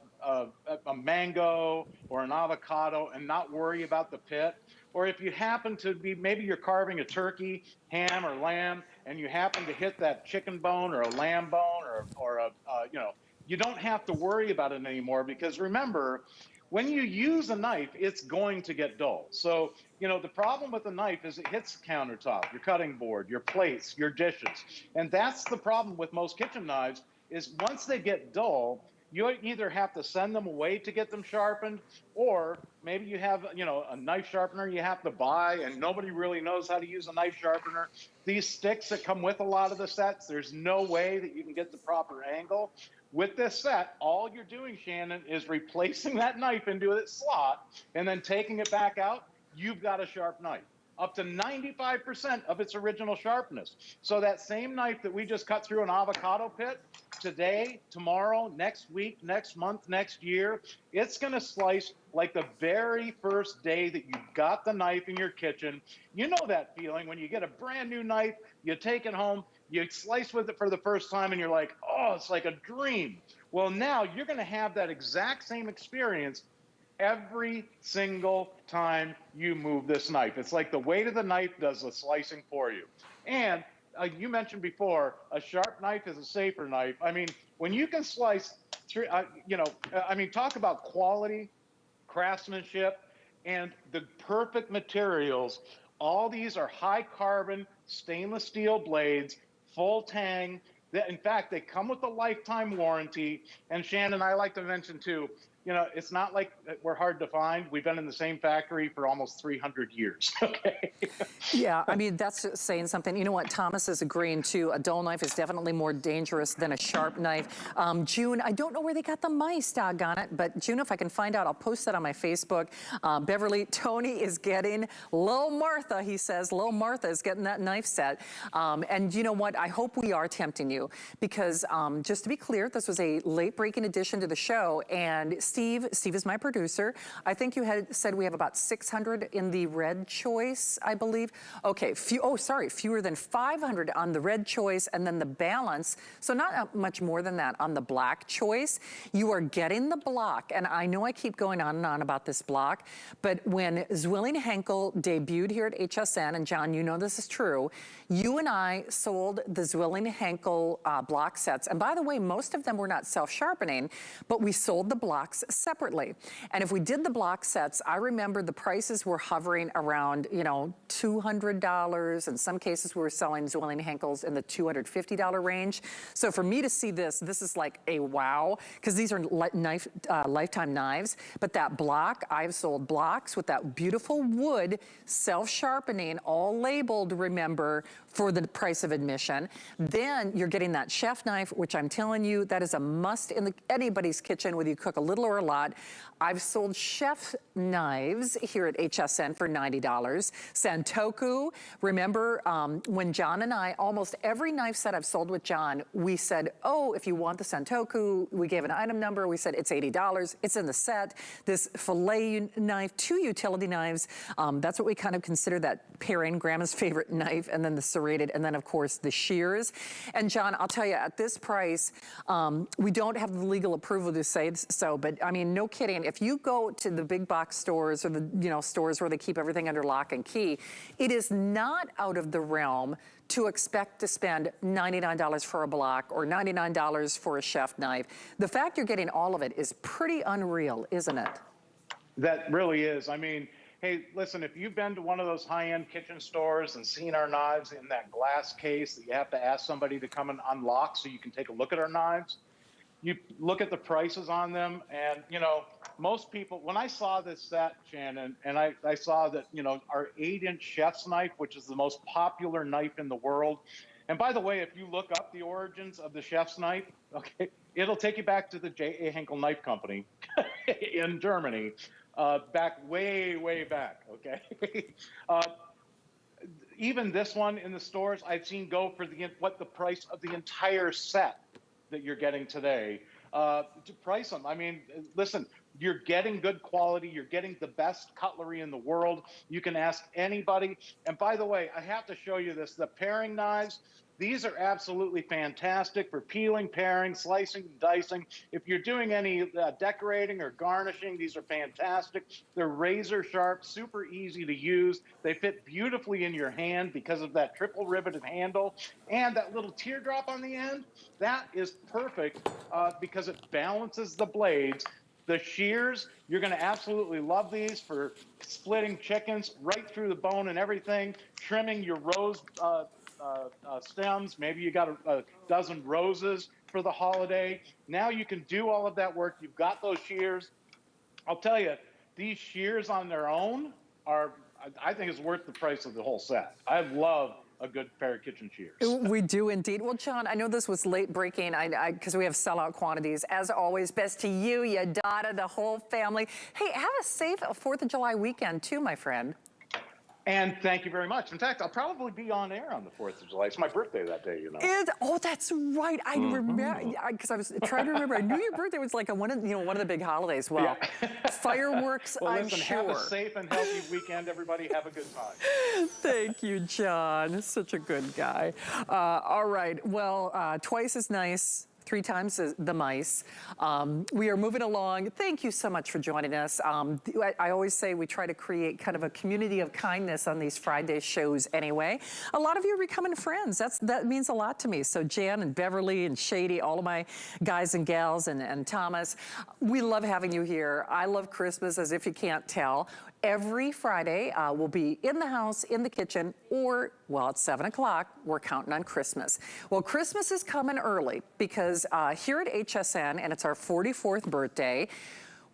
mango or an avocado and not worry about the pit, or if you happen to be, maybe you're carving a turkey, ham, or lamb, and you happen to hit that chicken bone or a lamb bone or you don't have to worry about it anymore because remember, when you use a knife, it's going to get dull. So, the problem with the knife is it hits the countertop, your cutting board, your plates, your dishes. And that's the problem with most kitchen knives is once they get dull, you either have to send them away to get them sharpened, or maybe you have, a knife sharpener you have to buy and nobody really knows how to use a knife sharpener. These sticks that come with a lot of the sets, there's no way that you can get the proper angle. With this set, all you're doing, Shannon, is replacing that knife into its slot and then taking it back out. You've got a sharp knife, up to 95% of its original sharpness. So that same knife that we just cut through an avocado pit, today, tomorrow, next week, next month, next year, it's going to slice like the very first day that you got the knife in your kitchen. You know that feeling when you get a brand new knife, you take it home, you slice with it for the first time, and you're like, oh, it's like a dream. Well, now you're going to have that exact same experience every single time you move this knife. It's like the weight of the knife does the slicing for you. And you mentioned before, a sharp knife is a safer knife. I mean, when you can slice through, talk about quality, craftsmanship, and the perfect materials. All these are high carbon stainless steel blades, full tang. In fact, they come with a lifetime warranty. And Shannon, I like to mention too, you know, it's not like we're hard to find. We've been in the same factory for almost 300 years. Okay. Yeah, I mean, that's saying something. You know what? Thomas is agreeing too. A dull knife is definitely more dangerous than a sharp knife. June, I don't know where they got the mice, doggone it, but June, if I can find out, I'll post that on my Facebook. Beverly, Tony is getting Lil Martha, he says. Lil Martha is getting that knife set. And you know what? I hope we are tempting you because just to be clear, this was a late breaking addition to the show. And Steve is my producer. I think you had said we have about 600 in the red choice, I believe. Okay, fewer than 500 on the red choice, and then the balance, so not much more than that on the black choice. You are getting the block, and I know I keep going on and on about this block, but when Zwilling Henkel debuted here at HSN, and John, you know this is true, you and I sold the Zwilling Henkel block sets, and by the way, most of them were not self-sharpening, but we sold the blocks separately. And if we did the block sets, I remember the prices were hovering around, you know, $200. In some cases, we were selling Zwilling Henkels in the $250 range. So for me to see this is like a wow, because these are lifetime knives. But that block, I've sold blocks with that beautiful wood, self-sharpening, all labeled, remember, for the price of admission. Then you're getting that chef knife, which I'm telling you, that is a must in anybody's kitchen, whether you cook a little or a lot. I've sold chef knives here at HSN for $90. Santoku, remember when John and I, almost every knife set I've sold with John, we said, oh, if you want the Santoku, we gave an item number, we said it's $80, it's in the set. This fillet knife, 2 utility knives, that's what we kind of consider that pairing, Grandma's favorite knife, and then the serrated, and then of course the shears. And John, I'll tell you, at this price, we don't have the legal approval to say so, but I mean, no kidding. If you go to the big box stores or the stores where they keep everything under lock and key, it is not out of the realm to expect to spend $99 for a block or $99 for a chef knife. The fact you're getting all of it is pretty unreal, isn't it? That really is. I mean, hey, listen, if you've been to one of those high-end kitchen stores and seen our knives in that glass case that you have to ask somebody to come and unlock so you can take a look at our knives, you look at the prices on them, and, you know, most people, when I saw this set, Shannon, and I saw that, you know, our 8-inch chef's knife, which is the most popular knife in the world, and by the way, if you look up the origins of the chef's knife, okay, it'll take you back to the J.A. Henkel Knife Company in Germany, back way back, okay? Even this one in the stores, I've seen go for what the price of the entire set that you're getting today to price them. I mean, listen, you're getting good quality. You're getting the best cutlery in the world. You can ask anybody. And by the way, I have to show you this. The paring knives, these are absolutely fantastic for peeling, paring, slicing, dicing. If you're doing any decorating or garnishing, these are fantastic. They're razor sharp, super easy to use. They fit beautifully in your hand because of that triple riveted handle and that little teardrop on the end. That is perfect because it balances the blades. The shears, you're going to absolutely love these for splitting chickens right through the bone and everything, trimming your rose stems. Maybe you got a dozen roses for the holiday. Now you can do all of that work. You've got those shears. I'll tell you, these shears on their own are, I think, is worth the price of the whole set. I love a good pair of kitchen shears. We do indeed. Well, John, I know this was late breaking because we have sellout quantities. As always, best to you, your daughter, the whole family. Hey, have a safe 4th of July weekend too, my friend. And thank you very much. In fact, I'll probably be on air on the 4th of July. It's my birthday that day, you know. Oh, that's right. I remember, because I was trying to remember. I knew your birthday was like one of the big holidays. Well, yeah. Fireworks, well, I'm listen, sure. Have a safe and healthy weekend, everybody. Have a good time. Thank you, John. Such a good guy. All right. Well, twice as nice. 3 times the mice. We are moving along. Thank you so much for joining us. I always say we try to create kind of a community of kindness on these Friday shows anyway. A lot of you are becoming friends. That means a lot to me. So Jan and Beverly and Shady, all of my guys and gals and Thomas, we love having you here. I love Christmas, as if you can't tell. Every Friday, we'll be in the house, in the kitchen, or, well, at 7 o'clock, we're counting on Christmas. Well, Christmas is coming early because here at HSN, and it's our 44th birthday,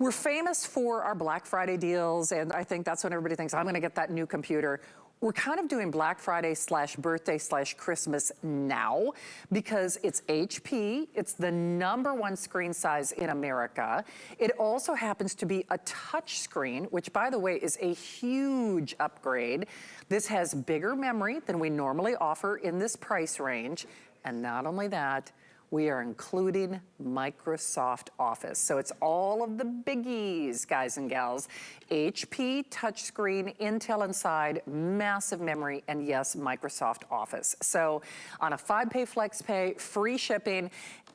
We're famous for our Black Friday deals, and I think that's when everybody thinks, I'm gonna get that new computer. We're kind of doing Black Friday / birthday / Christmas now because it's HP. It's the #1 screen size in America. It also happens to be a touch screen, which by the way is a huge upgrade. This has bigger memory than we normally offer in this price range. And not only that, we are including Microsoft Office. So it's all of the biggies, guys and gals. HP touchscreen, Intel inside, massive memory, and yes, Microsoft Office. So on a 5-pay flex pay, free shipping,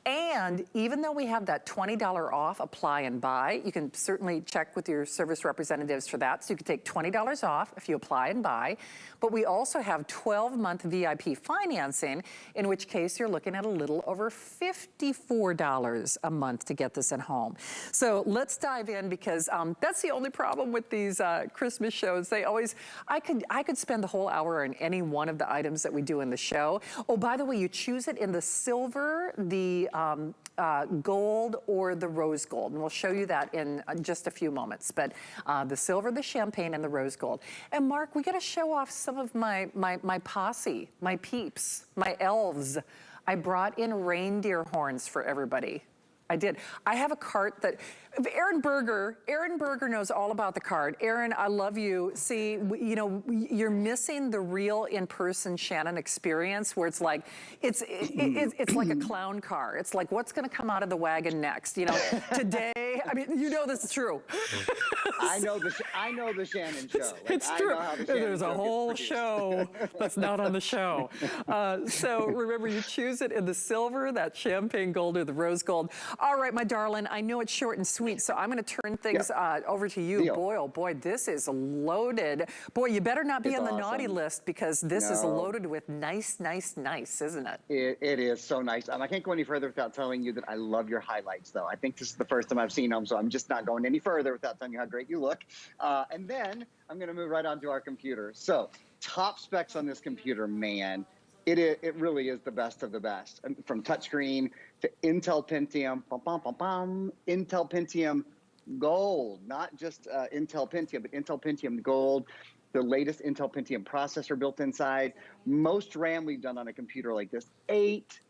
and even though we have that $20 off apply and buy, you can certainly check with your service representatives for that. So you can take $20 off if you apply and buy. But we also have 12-month VIP financing, in which case you're looking at a little over $54 a month to get this at home. So let's dive in because that's the only problem with these Christmas shows. They always, I could spend the whole hour on any one of the items that we do in the show. Oh, by the way, you choose it in the silver, the gold, or the rose gold. And we'll show you that in just a few moments. But the silver, the champagne, and the rose gold. And Mark, we got to show off some of my posse, my peeps, my elves. I brought in reindeer horns for everybody. I did. I have a cart that, Aaron Berger knows all about the cart. Aaron, I love you. See, you know, you're missing the real in-person Shannon experience where it's like, it's like a clown car. It's like, what's gonna come out of the wagon next? You know, today, I mean, you know this is true. I know the Shannon show. Like, it's true. There's a whole show that's not on the show. So remember, you choose it in the silver, that champagne gold, or the rose gold. All right, my darling, I know it's short and sweet, so I'm going to turn things over to you. Deal. Boy, oh boy, this is loaded. Boy, you better not be on the naughty list because this is loaded with nice, isn't it? It is so nice. I can't go any further without telling you that I love your highlights, though. I think this is the first time I've seen them, so I'm just not going any further without telling you how great you look. And then I'm going to move right on to our computer. So top specs on this computer, man. It really is the best of the best. From touchscreen to Intel Pentium, Intel Pentium Gold, not just Intel Pentium, but Intel Pentium Gold, the latest Intel Pentium processor built inside. Most RAM we've done on a computer like this, 8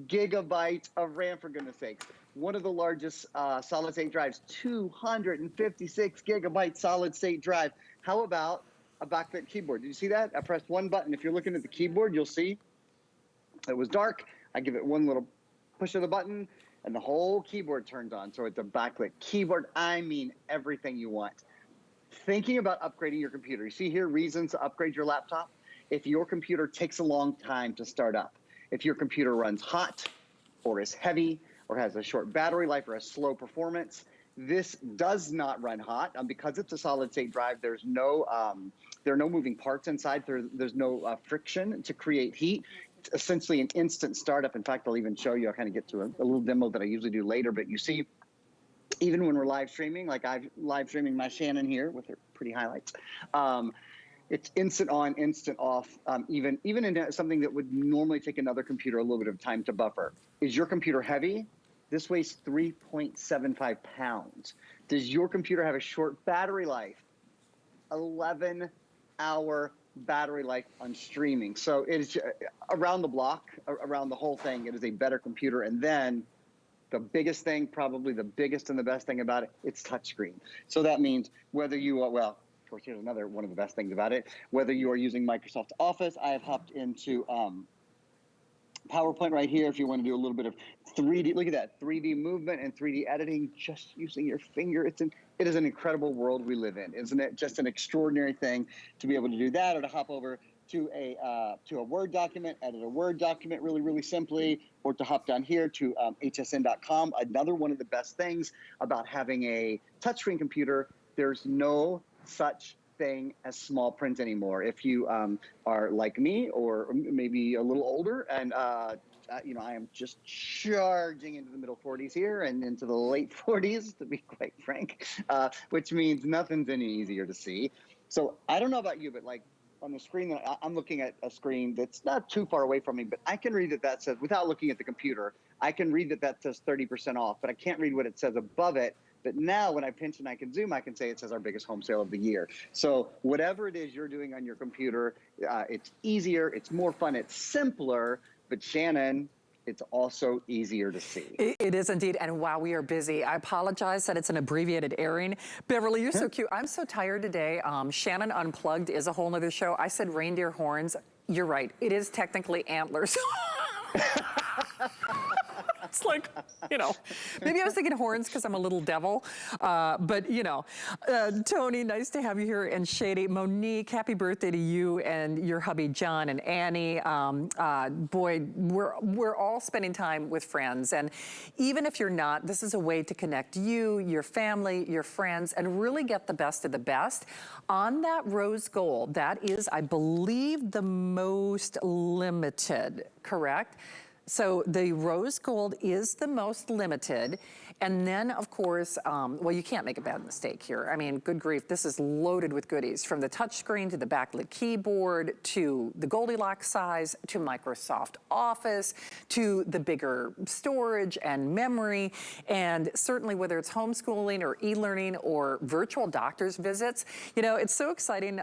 gigabytes of RAM, for goodness sakes. One of the largest solid-state drives, 256 gigabyte solid-state drive. How about a backlit keyboard? Did you see that? I pressed one button. If you're looking at the keyboard, you'll see it was dark. I give it one little push of the button, and the whole keyboard turns on. So it's a backlit keyboard. I mean, everything you want. Thinking about upgrading your computer. You see here reasons to upgrade your laptop. If your computer takes a long time to start up, if your computer runs hot or is heavy or has a short battery life or a slow performance, this does not run hot. Because it's a solid-state drive, there are no moving parts inside. There's no friction to create heat. It's essentially an instant startup. In fact, I'll even show you. I'll kind of get to a little demo that I usually do later. But you see, even when we're live streaming, like I'm live streaming my Shannon here with her pretty highlights, it's instant on, instant off, even in something that would normally take another computer a little bit of time to buffer. Is your computer heavy? This weighs 3.75 pounds. Does your computer have a short battery life? 11-hour battery life on streaming. So it is around the block, around the whole thing, it is a better computer. And then the biggest thing, probably the biggest and the best thing about it, it's touchscreen. So that means whether you are, well, of course, here's another one of the best things about it. Whether you are using Microsoft Office, I have hopped into PowerPoint right here if you want to do a little bit of 3D. Look at that, 3D movement and 3D editing just using your finger. It is an incredible world we live in, isn't it? Just an extraordinary thing to be able to do that, or to hop over to a Word document, edit a Word document really simply, or to hop down here to hsn.com. Another one of the best things about having a touchscreen computer, there's no such thing as small print anymore. If you are like me, or maybe a little older, and you know, I am just charging into the middle 40s here and into the late 40s, to be quite frank, which means nothing's any easier to see. So I don't know about you, but like on the screen, I'm looking at a screen that's not too far away from me, but I can read that says, without looking at the computer, I can read that says 30% off, but I can't read what it says above it But now when I pinch and I can zoom, I can say it says our biggest home sale of the year. So whatever it is you're doing on your computer, it's easier, it's more fun, it's simpler. But Shannon, it's also easier to see. It is indeed, and wow, we are busy. I apologize that it's an abbreviated airing. Beverly, you're so cute. I'm so tired today. Shannon Unplugged is a whole nother show. I said reindeer horns. You're right. It is technically antlers. It's like, you know, maybe I was thinking horns because I'm a little devil, but you know, Tony, nice to have you here, and Shady, Monique, happy birthday to you and your hubby John and Annie. Boy, we're all spending time with friends, and even if you're not, this is a way to connect you, your family, your friends, and really get the best of the best. On that rose gold, that is, I believe, the most limited, correct? So the rose gold is the most limited. And then, of course, well, you can't make a bad mistake here. I mean, good grief, this is loaded with goodies, from the touchscreen to the backlit keyboard to the Goldilocks size to Microsoft Office to the bigger storage and memory. And certainly whether it's homeschooling or e-learning or virtual doctor's visits, you know, it's so exciting,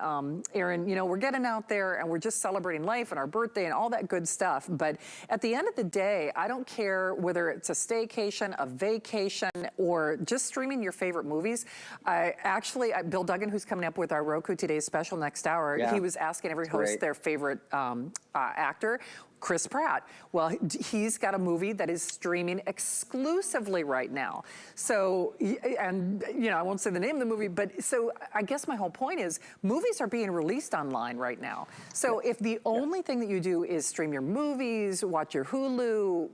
Erin, you know, we're getting out there and we're just celebrating life and our birthday and all that good stuff. But at the end of the day, I don't care whether it's a staycation, a vacation, or just streaming your favorite movies. Bill Duggan, who's coming up with our Roku Today's special next hour, he was asking every host their favorite actor. Chris Pratt. Well, he's got a movie that is streaming exclusively right now. So, and you know, I won't say the name of the movie, but so I guess my whole point is movies are being released online right now. So if the only thing that you do is stream your movies, watch your Hulu,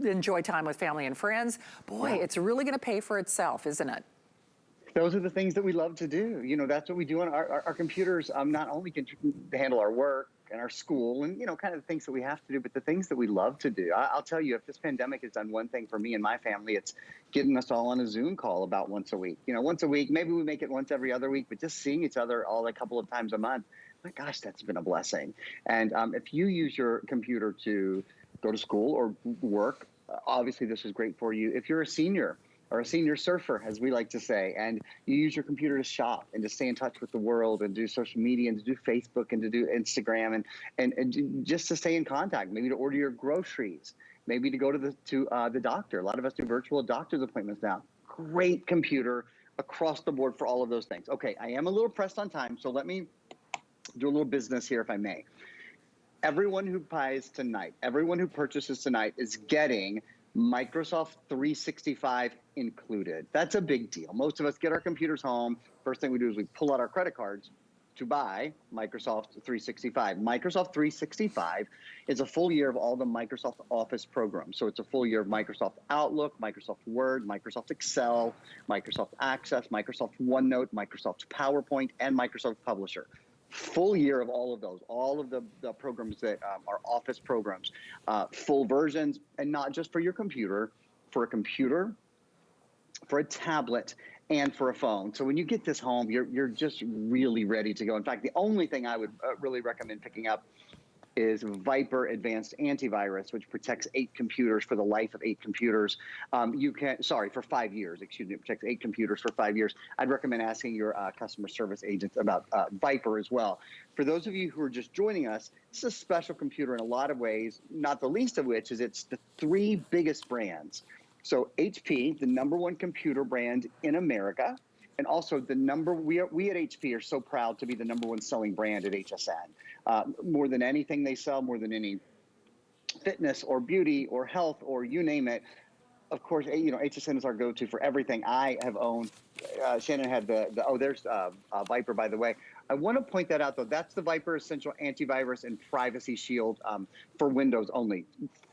enjoy time with family and friends, boy, it's really going to pay for itself, isn't it? Those are the things that we love to do. You know, that's what we do on our computers. Not only can handle our work and our school and, you know, kind of the things that we have to do, but the things that we love to do. I'll tell you, if this pandemic has done one thing for me and my family, it's getting us all on a Zoom call about once a week. You know, once a week, maybe we make it once every other week, but just seeing each other all a couple of times a month, my gosh, that's been a blessing. And if you use your computer to go to school or work, obviously this is great for you. If you're a senior or a senior surfer, as we like to say, and you use your computer to shop and to stay in touch with the world and do social media and to do Facebook and to do Instagram and just to stay in contact, maybe to order your groceries, maybe to go to the doctor. A lot of us do virtual doctor's appointments now. Great computer across the board for all of those things. Okay, I am a little pressed on time, so let me do a little business here if I may. Everyone who buys tonight, everyone who purchases tonight is getting Microsoft 365 included. That's a big deal. Most of us get our computers home. First thing we do is we pull out our credit cards to buy Microsoft 365. Microsoft 365 is a full year of all the Microsoft Office programs. So it's a full year of Microsoft Outlook, Microsoft Word, Microsoft Excel, Microsoft Access, Microsoft OneNote, Microsoft PowerPoint, and Microsoft Publisher. Full year of all of those, all of the programs that are Office programs, full versions, and not just for your computer, for a tablet, and for a phone. So when you get this home, you're just really ready to go. In fact, the only thing I would really recommend picking up is Viper Advanced Antivirus, which protects 8 computers for the life of 8 computers. For 5 years, excuse me, it protects 8 computers for 5 years. I'd recommend asking your customer service agents about Viper as well. For those of you who are just joining us, it's a special computer in a lot of ways, not the least of which is it's the 3 biggest brands. So HP, the #1 computer brand in America, and also we at HP are so proud to be the #1 selling brand at HSN. More than anything they sell, more than any fitness or beauty or health or you name it. Of course, you know, HSN is our go-to for everything. I have owned, Shannon had there's Viper, by the way. I want to point that out, though. That's the Viper Essential Antivirus and Privacy Shield for Windows only.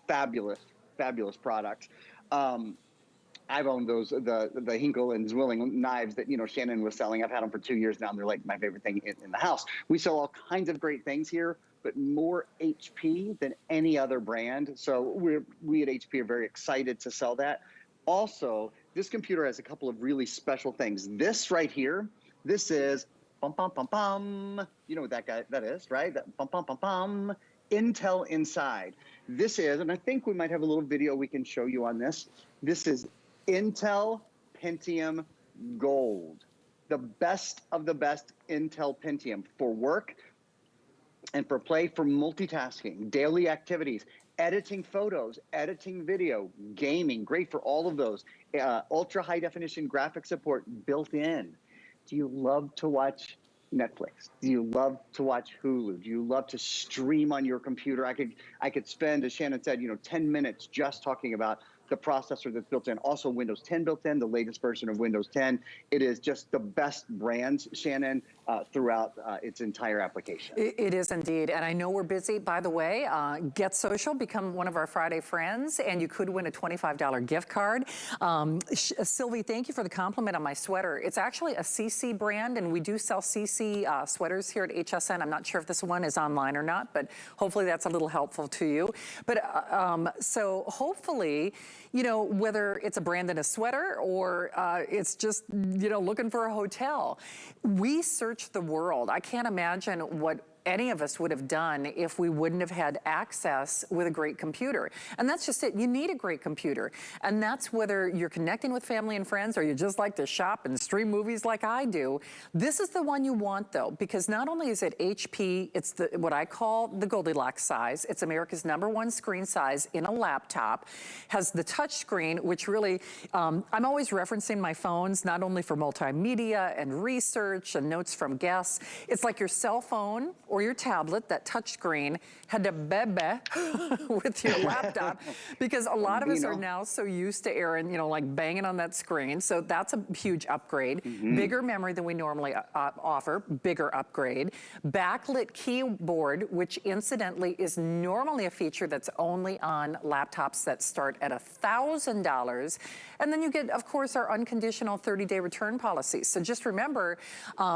Fabulous, fabulous product. I've owned those, the Hinkle and Zwilling knives that, you know, Shannon was selling. I've had them for 2 years now, and they're like my favorite thing in the house. We sell all kinds of great things here, but more HP than any other brand. So we at HP are very excited to sell that. Also, this computer has a couple of really special things. This right here, this is bum, bum, bum, bum. You know what that is, right? That bum, bum, bum, bum. Intel inside. This is, and I think we might have a little video we can show you on this. This is Intel Pentium Gold. The best of the best Intel Pentium for work and for play, for multitasking, daily activities, editing photos, editing video, gaming, great for all of those. Ultra high definition graphic support built in. Do you love to watch Netflix? Do you love to watch Hulu? Do you love to stream on your computer? I could spend, as Shannon said, 10 minutes just talking about the processor that's built in. Also Windows 10 built in, the latest version of Windows 10. It is just the best brands, Shannon, throughout its entire application. It is indeed, and I know we're busy. By the way, Get Social, become one of our Friday friends, and you could win a $25 gift card. Sylvie, thank you for the compliment on my sweater. It's actually a CC brand, and we do sell CC sweaters here at HSN. I'm not sure if this one is online or not, but hopefully that's a little helpful to you. But so hopefully, whether it's a brand in a sweater or it's just, looking for a hotel, we search the world. I can't imagine what any of us would have done if we wouldn't have had access with a great computer. And that's just it. You need a great computer. And that's whether you're connecting with family and friends or you just like to shop and stream movies like I do. This is the one you want, though, because not only is it HP, it's what I call the Goldilocks size. It's America's #1 screen size in a laptop. Has the touch screen, which really, I'm always referencing my phones, not only for multimedia and research and notes from guests. It's like your cell phone or your tablet, that touch screen, had to bebe with your laptop, because a lot of us are now so used to Aaron, like banging on that screen. So that's a huge upgrade. Bigger memory than we normally offer, bigger upgrade. Backlit keyboard, which incidentally is normally a feature that's only on laptops that start at $1,000. And then you get, of course, our unconditional 30-day return policy. So just remember,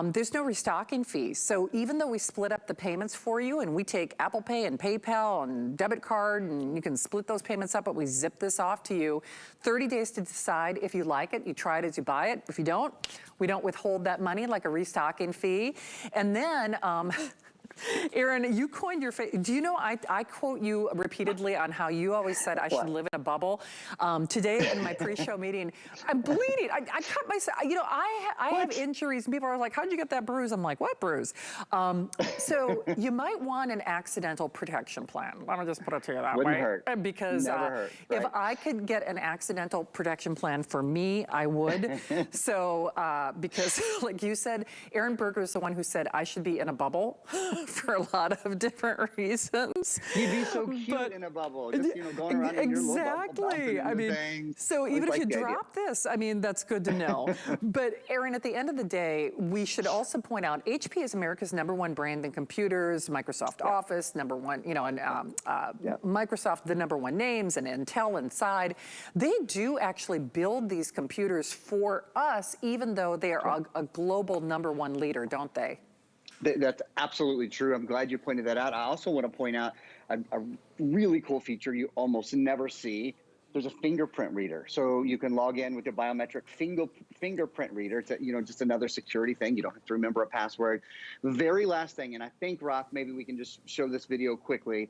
there's no restocking fees. So even though we split up the payments for you and we take Apple Pay and PayPal and debit card, and you can split those payments up, but we zip this off to you. 30 days to decide if you like it. You try it as you buy it. If you don't, we don't withhold that money like a restocking fee. And then, Aaron, you coined your face. Do you know I quote you repeatedly on how you always said I should live in a bubble. Today in my pre-show meeting, I'm bleeding. I cut myself. I have injuries, and people are like, "How'd you get that bruise?" I'm like, "What bruise?" So you might want an accidental protection plan. Let me just put it to you that Wouldn't way. hurt. Because Never hurt, if right. I could get an accidental protection plan for me, I would. So because, like you said, Aaron Berger is the one who said I should be in a bubble. For a lot of different reasons. You'd be so cute in a bubble, just going around in your little bubble. Exactly. So even if you drop this, that's good to know. But Aaron, at the end of the day, we should also point out HP is America's #1 brand in computers, Microsoft Office, #1, and Microsoft, the #1 names, and Intel inside. They do actually build these computers for us, even though they are a global #1 leader, don't they? That's absolutely true. I'm glad you pointed that out. I also want to point out a really cool feature you almost never see. There's a fingerprint reader. So you can log in with your biometric fingerprint reader. It's just another security thing. You don't have to remember a password. The very last thing, and I think, Rock, maybe we can just show this video quickly.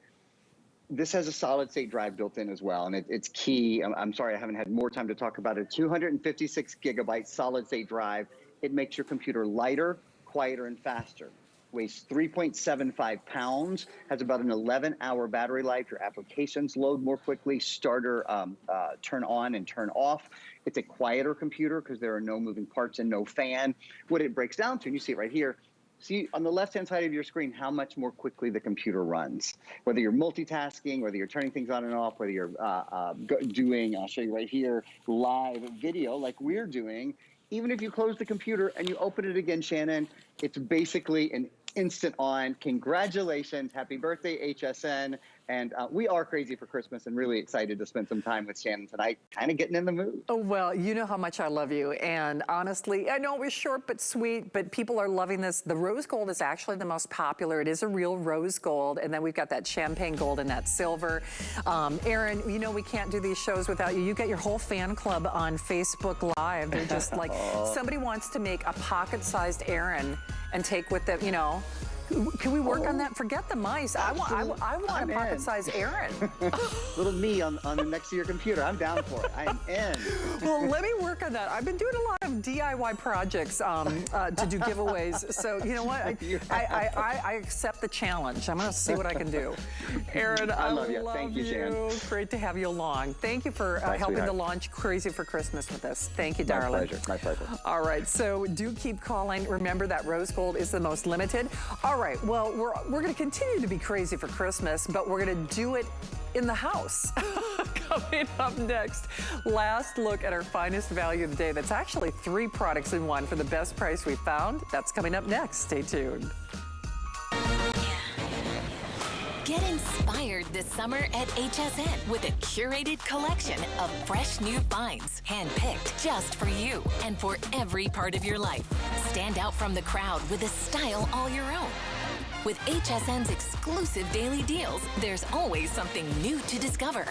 This has a solid state drive built in as well, and it's key. I'm sorry I haven't had more time to talk about it. 256 gigabyte solid state drive. It makes your computer lighter, quieter, and faster. Weighs 3.75 pounds, has about an 11-hour battery life. Your applications load more quickly, starter turn on and turn off. It's a quieter computer because there are no moving parts and no fan. What it breaks down to, and you see it right here, see on the left-hand side of your screen how much more quickly the computer runs. Whether you're multitasking, whether you're turning things on and off, whether you're doing, I'll show you right here, live video like we're doing. Even if you close the computer and you open it again, Shannon, it's basically an instant on. Congratulations. Happy birthday, HSN. And we are crazy for Christmas and really excited to spend some time with Shannon tonight, kind of getting in the mood. Oh, well, you know how much I love you. And honestly, I know it was short but sweet, but people are loving this. The rose gold is actually the most popular. It is a real rose gold. And then we've got that champagne gold and that silver. Aaron, we can't do these shows without you. You get your whole fan club on Facebook Live. They're just like, somebody wants to make a pocket-sized Aaron and take with them, Can we work on that? Forget the mice. I want a pocket-sized Aaron. Little me on next to your computer. I'm down for it. I am in. Well, let me work on that. I've been doing a lot of DIY projects to do giveaways. So you know what? I accept the challenge. I'm going to see what I can do. Aaron, I love you. Thank you, Shannon. Great to have you along. Thank you for helping to launch Crazy for Christmas with us. Thank you, darling. My pleasure. All right, so do keep calling. Remember that rose gold is the most limited. All right, well, we're going to continue to be crazy for Christmas, but we're going to do it in the house. Coming up next, last look at our finest value of the day. That's actually 3 products in one for the best price we found. That's coming up next. Stay tuned. Get inspired this summer at HSN with a curated collection of fresh new finds, handpicked just for you and for every part of your life. Stand out from the crowd with a style all your own. With HSN's exclusive daily deals, there's always something new to discover.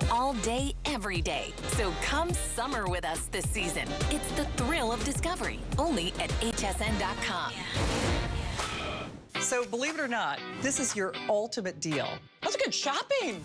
All day, every day. So come summer with us this season. It's the thrill of discovery, only at hsn.com. So believe it or not, this is your ultimate deal. That's good shopping.